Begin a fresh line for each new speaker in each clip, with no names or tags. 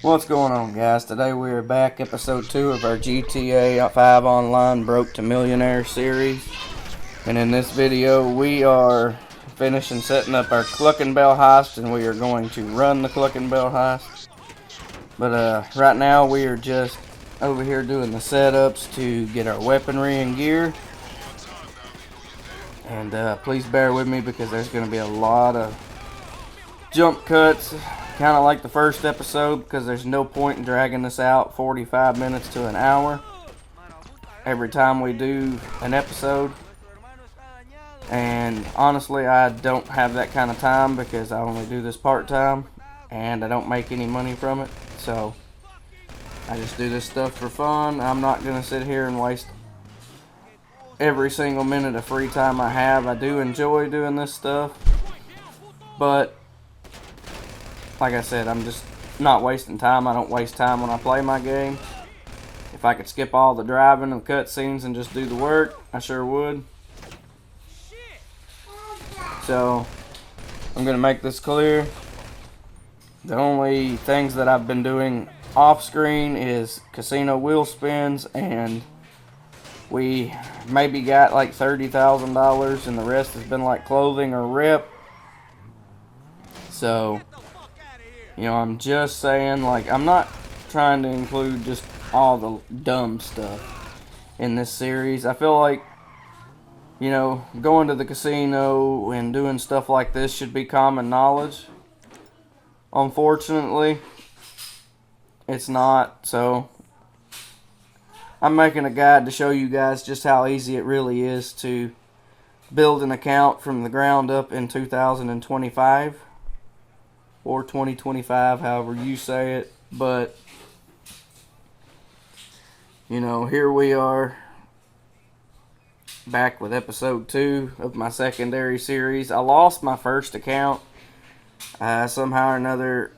What's going on, guys? Today we are back, episode 2 of our GTA 5 Online Broke to Millionaire series. And in this video, we are finishing setting up our Clucking Bell heist, and we are going to run the Clucking Bell heist. But right now, we are just over here doing the setups to get our weaponry and gear. And please bear with me because there's going to be a lot of jump cuts. Kind of like the first episode, because there's no point in dragging this out 45 minutes to an hour every time we do an episode. And honestly, I don't have that kind of time because I only do this part-time and I don't make any money from it. So I just do this stuff for fun. I'm not going to sit here and waste every single minute of free time I have. I do enjoy doing this stuff, but like I said, I'm just not wasting time. I don't waste time when I play my game. If I could skip all the driving and cutscenes and just do the work, I sure would. So, I'm going to make this clear. The only things that I've been doing off screen is casino wheel spins, and we maybe got like $30,000, and the rest has been like clothing or rep. So, you know, I'm just saying, like, I'm not trying to include just all the dumb stuff in this series. I feel like, you know, going to the casino and doing stuff like this should be common knowledge. Unfortunately, it's not. So, I'm making a guide to show you guys just how easy it really is to build an account from the ground up in 2025. Or 2025, however you say it. But, you know, here we are back with episode 2 of my secondary series. I lost my first account. Somehow or another,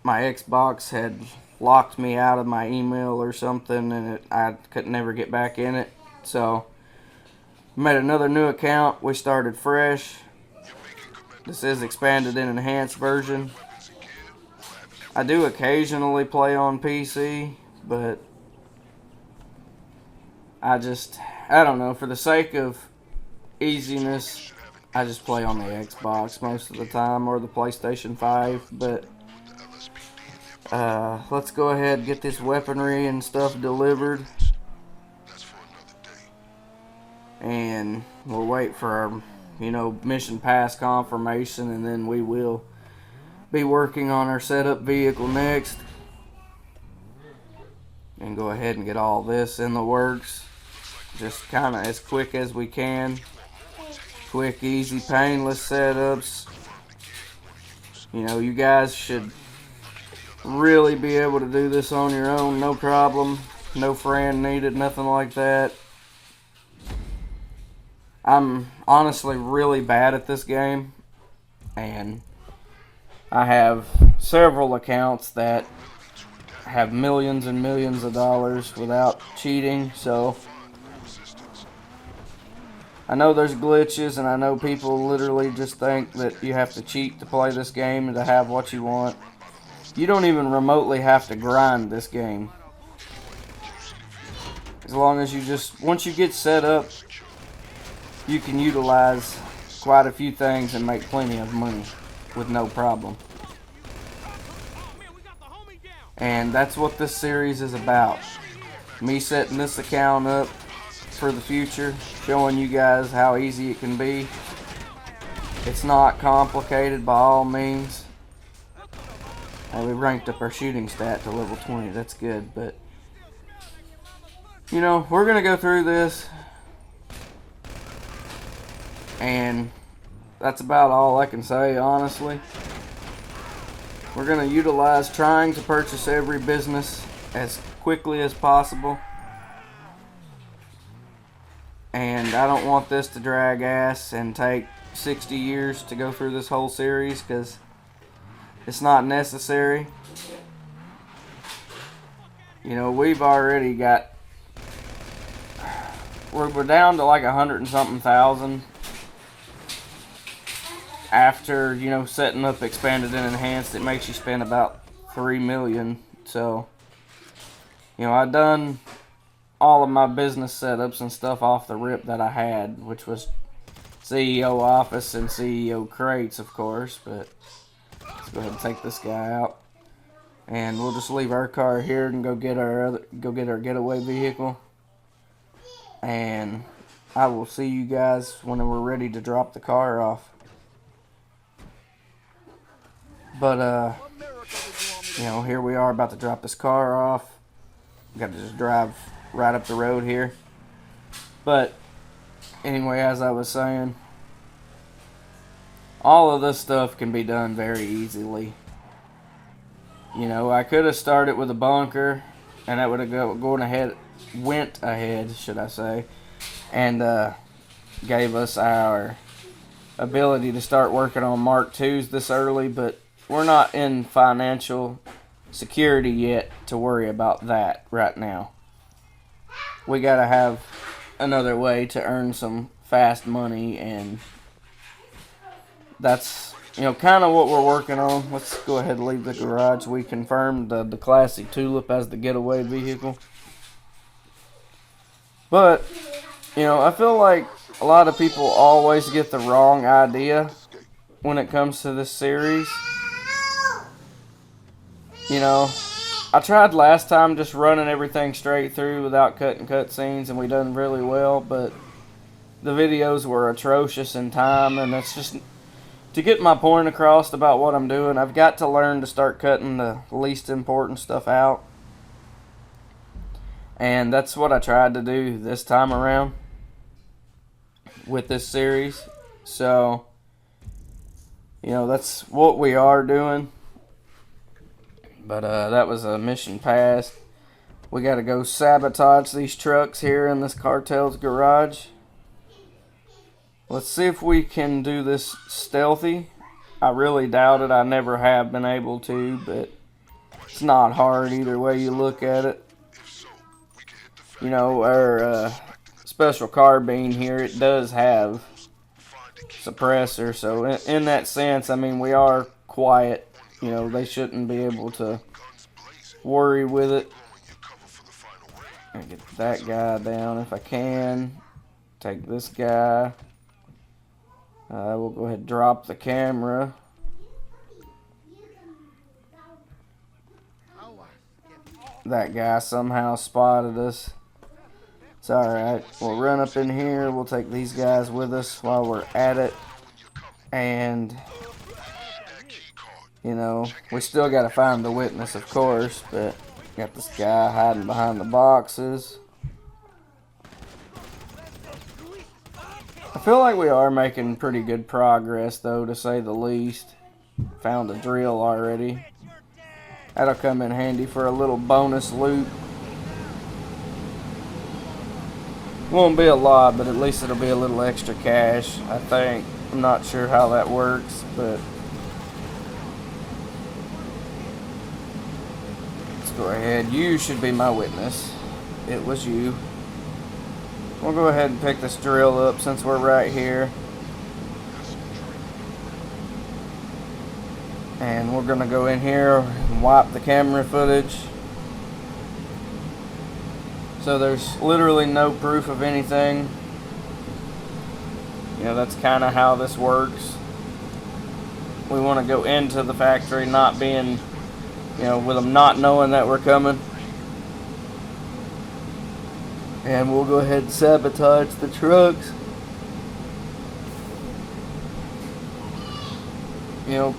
my Xbox had locked me out of my email or something, and I could never get back in it. So, made another new account. We started fresh. This is expanded and enhanced version. I do occasionally play on PC, but I don't know, for the sake of easiness, I just play on the Xbox most of the time, or the PlayStation 5, but let's go ahead and get this weaponry and stuff delivered, and we'll wait for our, you know, mission pass confirmation, and then we will be working on our setup vehicle next, and go ahead and get all this in the works, just kind of as quick as we can. Quick, easy, painless setups. You know, you guys should really be able to do this on your own, no problem, no friend needed, nothing like that. I'm honestly really bad at this game, and I have several accounts that have millions and millions of dollars without cheating, so I know there's glitches, and I know people literally just think that you have to cheat to play this game and to have what you want. You don't even remotely have to grind this game. As long as you once you get set up, you can utilize quite a few things and make plenty of money with no problem. And that's what this series is about. Me setting this account up for the future, showing you guys how easy it can be. It's not complicated by all means. And we ranked up our shooting stat to level 20. That's good, but you know, we're gonna go through this, and that's about all I can say, honestly. We're going to utilize trying to purchase every business as quickly as possible. And I don't want this to drag ass and take 60 years to go through this whole series, because it's not necessary. You know, we've already got... We're down to like 100 and something thousand. After, you know, setting up expanded and enhanced, it makes you spend about $3 million So, I done all of my business setups and stuff off the rip that I had, which was CEO office and CEO crates, of course. But let's go ahead and take this guy out, and we'll just leave our car here and go get our getaway vehicle. And I will see you guys when we're ready to drop the car off. But here we are about to drop this car off. Got to just drive right up the road here. But anyway, as I was saying, all of this stuff can be done very easily. I could have started with a bunker, and that would have went ahead, should I say, and gave us our ability to start working on Mark IIs this early, but we're not in financial security yet to worry about that right now. We gotta have another way to earn some fast money, and that's kind of what we're working on. Let's go ahead and leave the garage. We confirmed the classic Tulip as the getaway vehicle. But I feel like a lot of people always get the wrong idea when it comes to this series. I tried last time just running everything straight through without cutting cutscenes, and we done really well, but the videos were atrocious in time, and it's just, to get my point across about what I'm doing, I've got to learn to start cutting the least important stuff out. And that's what I tried to do this time around with this series. So, that's what we are doing. But that was a mission passed. We got to go sabotage these trucks here in this cartel's garage. Let's see if we can do this stealthy. I really doubt it. I never have been able to, but it's not hard either way you look at it. Our special carbine here, it does have suppressor, so in that sense, we are quiet. They shouldn't be able to worry with it. I'll get that guy down if I can. Take this guy. We'll go ahead and drop the camera. That guy somehow spotted us. It's alright. We'll run up in here. We'll take these guys with us while we're at it. And we still got to find the witness, of course, but got this guy hiding behind the boxes. I feel like we are making pretty good progress, though, to say the least. Found a drill already. That'll come in handy for a little bonus loot. Won't be a lot, but at least it'll be a little extra cash, I think. I'm not sure how that works, but let's go ahead. You should be my witness. It was you. We'll go ahead and pick this drill up since we're right here. And we're going to go in here and wipe the camera footage. So there's literally no proof of anything. That's kind of how this works. We want to go into the factory not being, with them not knowing that we're coming. And we'll go ahead and sabotage the trucks.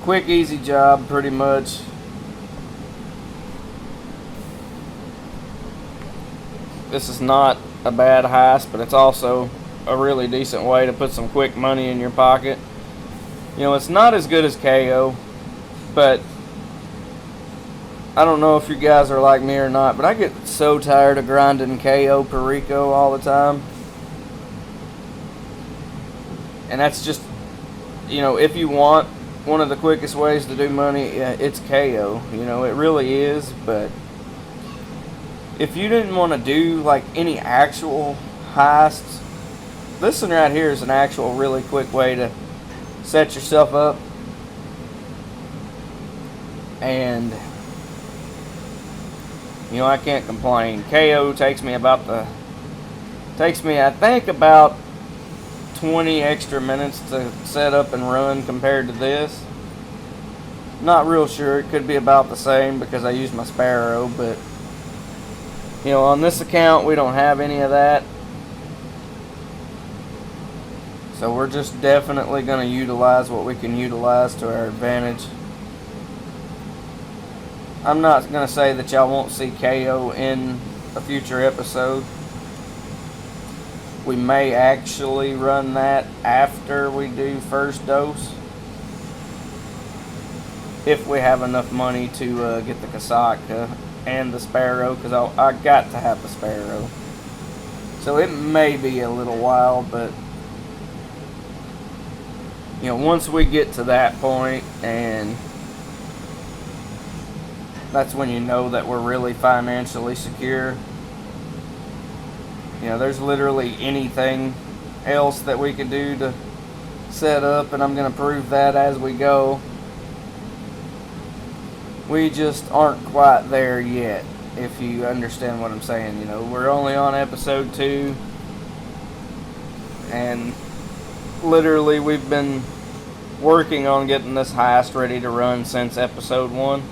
Quick, easy job, pretty much. This is not a bad heist, but it's also a really decent way to put some quick money in your pocket. It's not as good as KO, but I don't know if you guys are like me or not, but I get so tired of grinding KO Perico all the time. And that's just, if you want one of the quickest ways to do money, it's KO. It really is, but if you didn't want to do like any actual heists, this one right here is an actual really quick way to set yourself up and You know, I can't complain. KO takes me I think about 20 extra minutes to set up and run compared to this. Not real sure. It could be about the same because I use my Sparrow, but you know, on this account we don't have any of that. So we're just definitely going to utilize what we can utilize to our advantage. I'm not going to say that y'all won't see KO in a future episode. We may actually run that after we do first dose, if we have enough money to get the Kasaka and the Sparrow, because I got to have the Sparrow. So it may be a little while, but you know, once we get to that point, and that's when you know that we're really financially secure. You know, there's literally anything else that we can do to set up, and I'm going to prove that as we go. We just aren't quite there yet, if you understand what I'm saying. You know, we're only on episode 2, and literally we've been working on getting this heist ready to run since episode 1.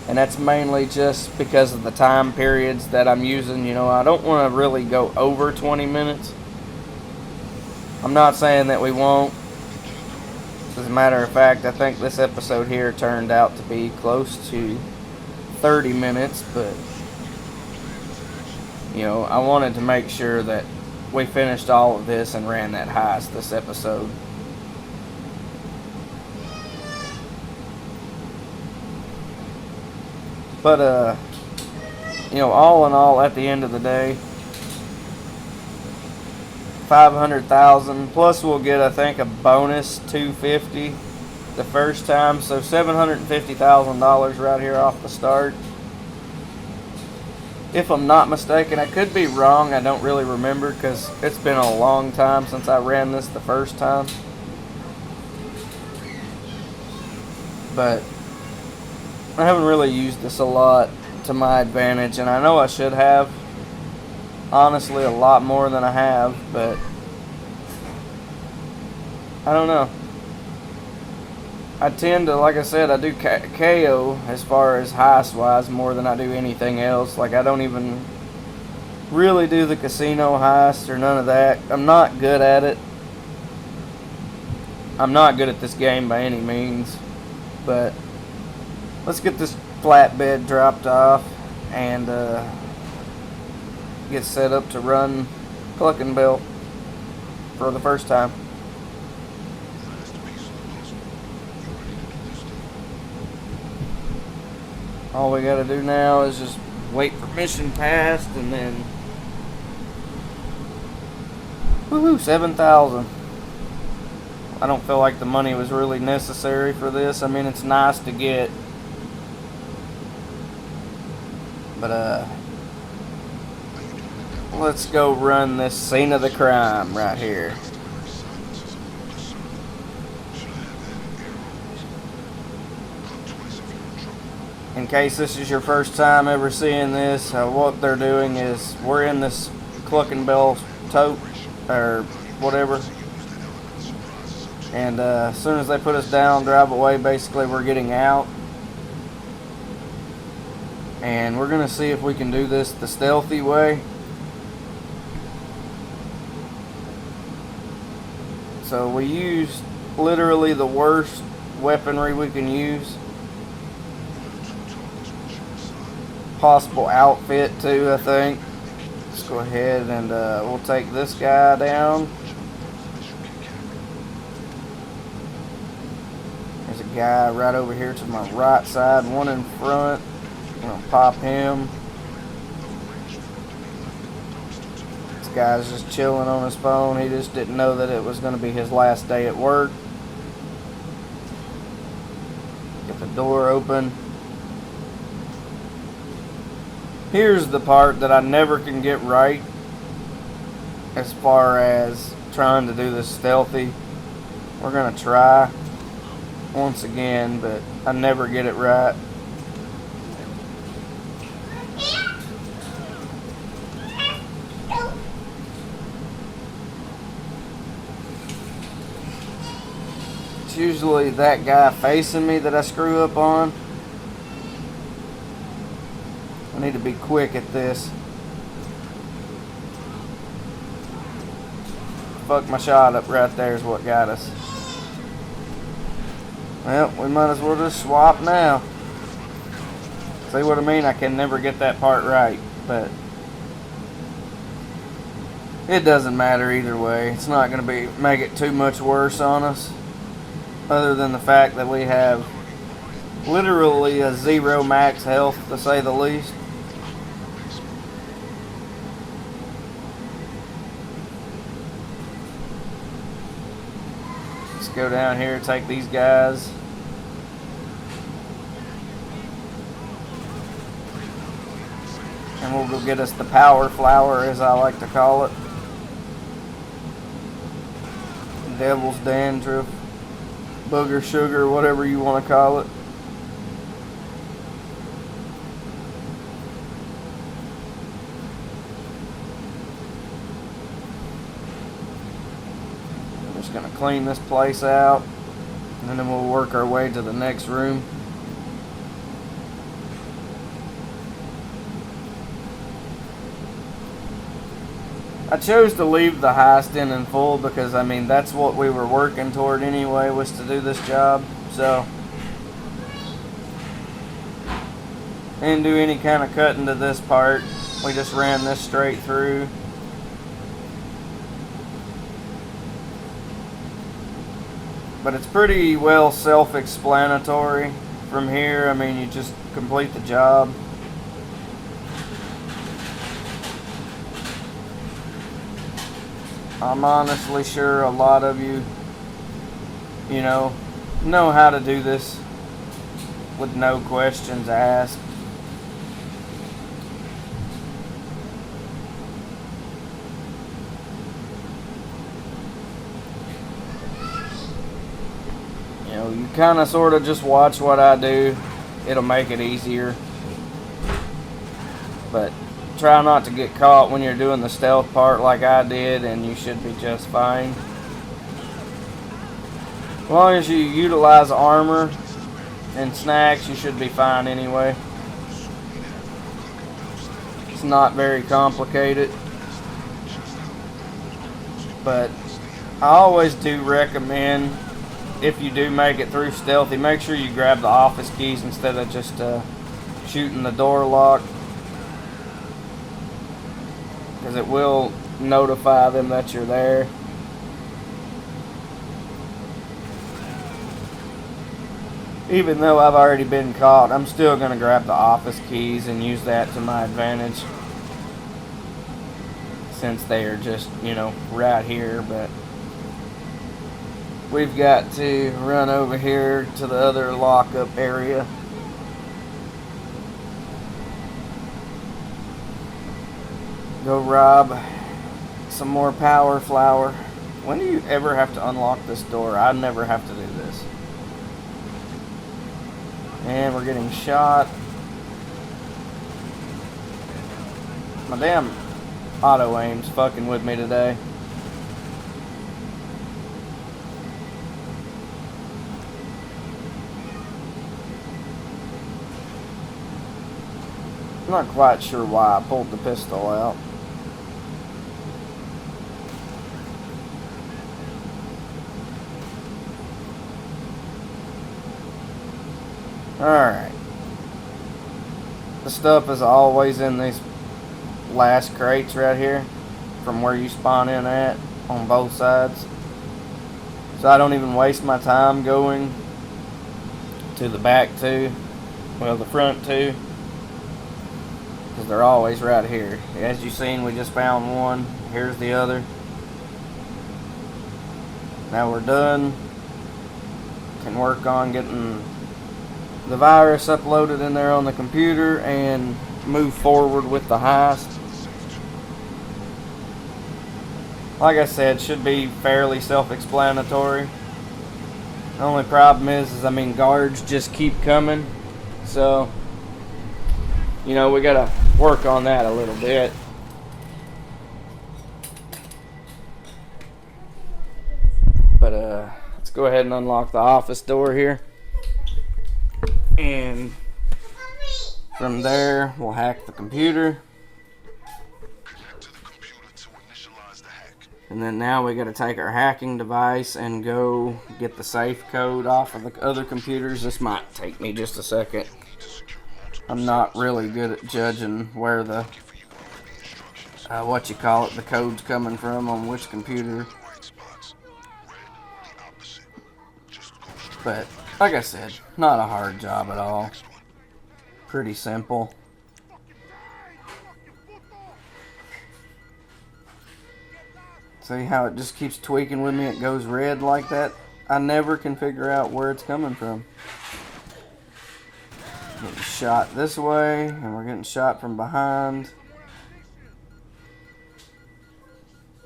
And that's mainly just because of the time periods that I'm using. You know, I don't want to really go over 20 minutes. I'm not saying that we won't. As a matter of fact, I think this episode here turned out to be close to 30 minutes, but you know, I wanted to make sure that we finished all of this and ran that heist this episode. But, you know, all in all, at the end of the day, 500,000 plus we'll get, I think, a bonus 250 the first time, so $750,000 right here off the start. If I'm not mistaken, I could be wrong. I don't really remember because it's been a long time since I ran this the first time. But I haven't really used this a lot to my advantage, and I know I should have. Honestly, a lot more than I have, but I don't know. I tend to, like I said, I do KO as far as heist-wise more than I do anything else. Like, I don't even really do the casino heist or none of that. I'm not good at it. I'm not good at this game by any means, but let's get this flatbed dropped off and get set up to run Clucking Belt for the first time. All we gotta do now is just wait for mission passed, and then woohoo, 7,000. I don't feel like the money was really necessary for this. I mean, it's nice to get, but let's go run this scene of the crime right here. In case this is your first time ever seeing this, what they're doing is we're in this Clucking Bell tote or whatever, and as soon as they put us down, drive away, basically we're getting out, and we're gonna see if we can do this the stealthy way. So we use literally the worst weaponry we can use. Possible outfit too, I think. Let's go ahead and we'll take this guy down. There's a guy right over here to my right side, one in front. I'm gonna pop him. This guy's just chilling on his phone. He just didn't know that it was gonna be his last day at work. Get the door open. Here's the part that I never can get right as far as trying to do this stealthy. We're going to try once again, but I never get it right. It's usually that guy facing me that I screw up on. I need to be quick at this. Fuck my shot up right there is what got us. Well, we might as well just swap now. See what I mean? I can never get that part right, but it doesn't matter either way. It's not going to make it too much worse on us, other than the fact that we have literally a 0 max health, to say the least. Let's go down here, take these guys. And we'll go get us the power flower, as I like to call it. Devil's dandruff, booger sugar, whatever you want to call it. I'm just going to clean this place out, and then we'll work our way to the next room. I chose to leave the heist in full because, I mean, that's what we were working toward anyway, was to do this job. So, didn't do any kind of cutting to this part. We just ran this straight through. But it's pretty well self-explanatory from here. I mean, you just complete the job. I'm honestly sure a lot of you, know how to do this with no questions asked. You kind of sort of just watch what I do. It'll make it easier. But try not to get caught when you're doing the stealth part like I did, and you should be just fine. As long as you utilize armor and snacks, you should be fine anyway. It's not very complicated. But I always do recommend, if you do make it through stealthy, make sure you grab the office keys instead of just shooting the door lock. Because it will notify them that you're there. Even though I've already been caught, I'm still going to grab the office keys and use that to my advantage. Since they are just, right here. But we've got to run over here to the other lockup area. Go rob some more power flower. When do you ever have to unlock this door? I never have to do this. And we're getting shot. My damn auto aim's fucking with me today. I'm not quite sure why I pulled the pistol out. Alright. The stuff is always in these last crates right here, from where you spawn in at, on both sides. So I don't even waste my time going to the back two, well, the front two, because they're always right here. As you've seen, we just found one. Here's the other. Now we're done. Can work on getting the virus uploaded in there on the computer and move forward with the heist. Like I said, should be fairly self-explanatory. The only problem is guards just keep coming. So, we gotta work on that a little bit. But, let's go ahead and unlock the office door here. And from there, we'll hack the computer. And then now we got to take our hacking device and go get the safe code off of the other computers. This might take me just a second. I'm not really good at judging where the the code's coming from on which computer. But like I said, not a hard job at all. Pretty simple. See how it just keeps tweaking with me? It goes red like that. I never can figure out where it's coming from. Getting shot this way, and we're getting shot from behind.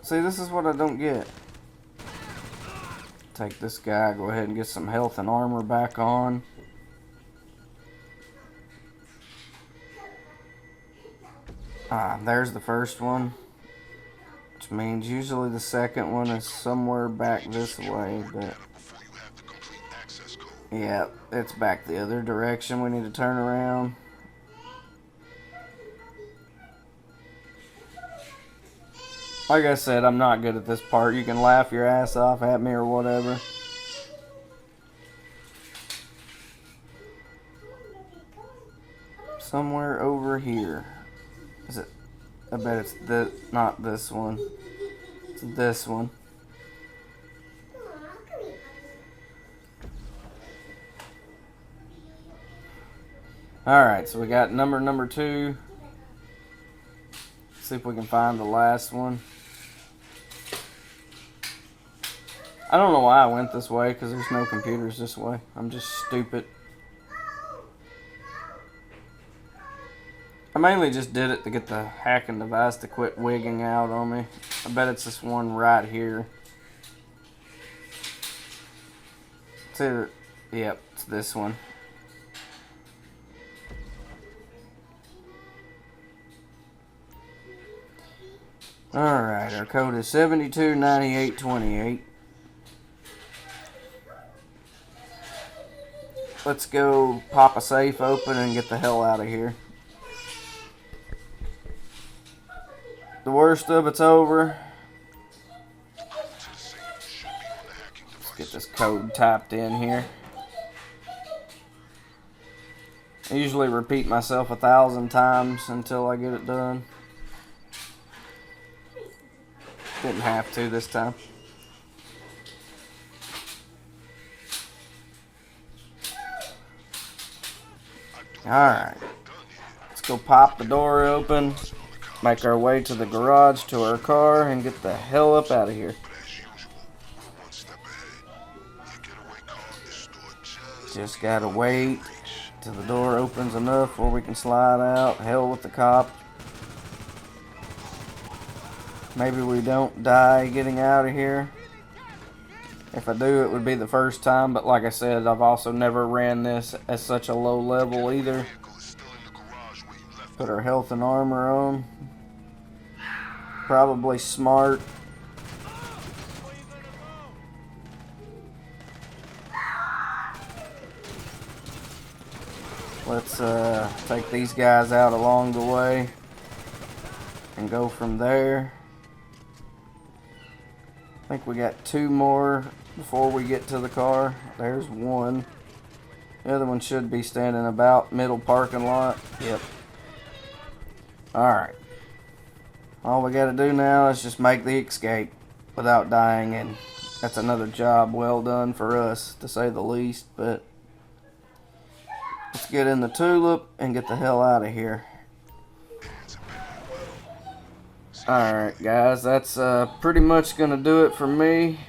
See, this is what I don't get. Take this guy, go ahead and get some health and armor back on. There's the first one. Which means usually the second one is somewhere back this way, but yeah, it's back the other direction. We need to turn around. Like I said, I'm not good at this part. You can laugh your ass off at me or whatever. Somewhere over here. Is it? I bet it's not this one. It's this one. Alright, so we got number 2. See if we can find the last one. I don't know why I went this way, because there's no computers this way. I'm just stupid. I mainly just did it to get the hacking device to quit wigging out on me. I bet it's this one right here. It's either, yep, it's this one. Alright, our code is 729828. Let's go pop a safe open and get the hell out of here. The worst of it's over. Let's get this code typed in here. I usually repeat myself 1,000 times until I get it done. Didn't have to this time. Alright. Let's go pop the door open. Make our way to the garage to our car and get the hell up out of here. Just gotta wait till the door opens enough where we can slide out. Hell with the cop. Maybe we don't die getting out of here. If I do, it would be the first time, but like I said, I've also never ran this at such a low level either. Put our health and armor on. Probably smart. Let's take these guys out along the way and go from there. I think we got 2 more before we get to the car. There's one. The other one should be standing about middle parking lot. Yep. Alright. All we gotta do now is just make the escape without dying, and that's another job well done for us, to say the least. But let's get in the Tulip and get the hell out of here. Alright guys, that's pretty much gonna do it for me.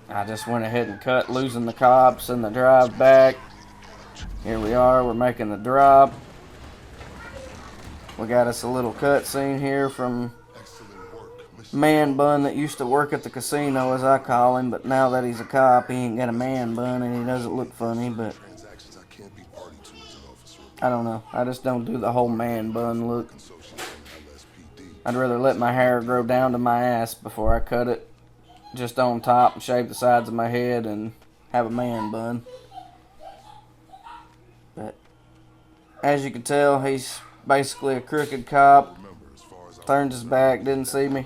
I just went ahead and cut losing the cops and the drive back. Here we are, we're making the drop. We got us a little cutscene here from Man Bun that used to work at the casino, as I call him, but now that he's a cop, he ain't got a man bun and he doesn't look funny, but I don't know. I just don't do the whole man bun look. I'd rather let my hair grow down to my ass before I cut it. just on top and shave the sides of my head and have a man bun. But as you can tell, he's basically a crooked cop. Turned his back, didn't see me.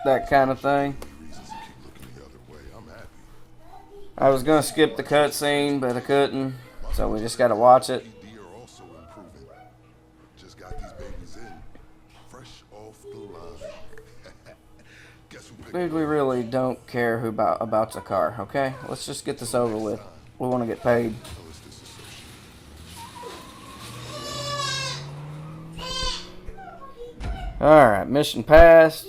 That kind of thing. I was going to skip the cutscene, but I couldn't. So we just got to watch it. Dude, we really don't care who about the car, okay? Let's just get this over with. We want to get paid. Alright, mission passed.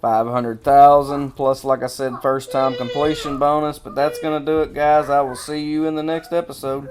500,000 plus, like I said, first time completion bonus. But that's going to do it, guys. I will see you in the next episode.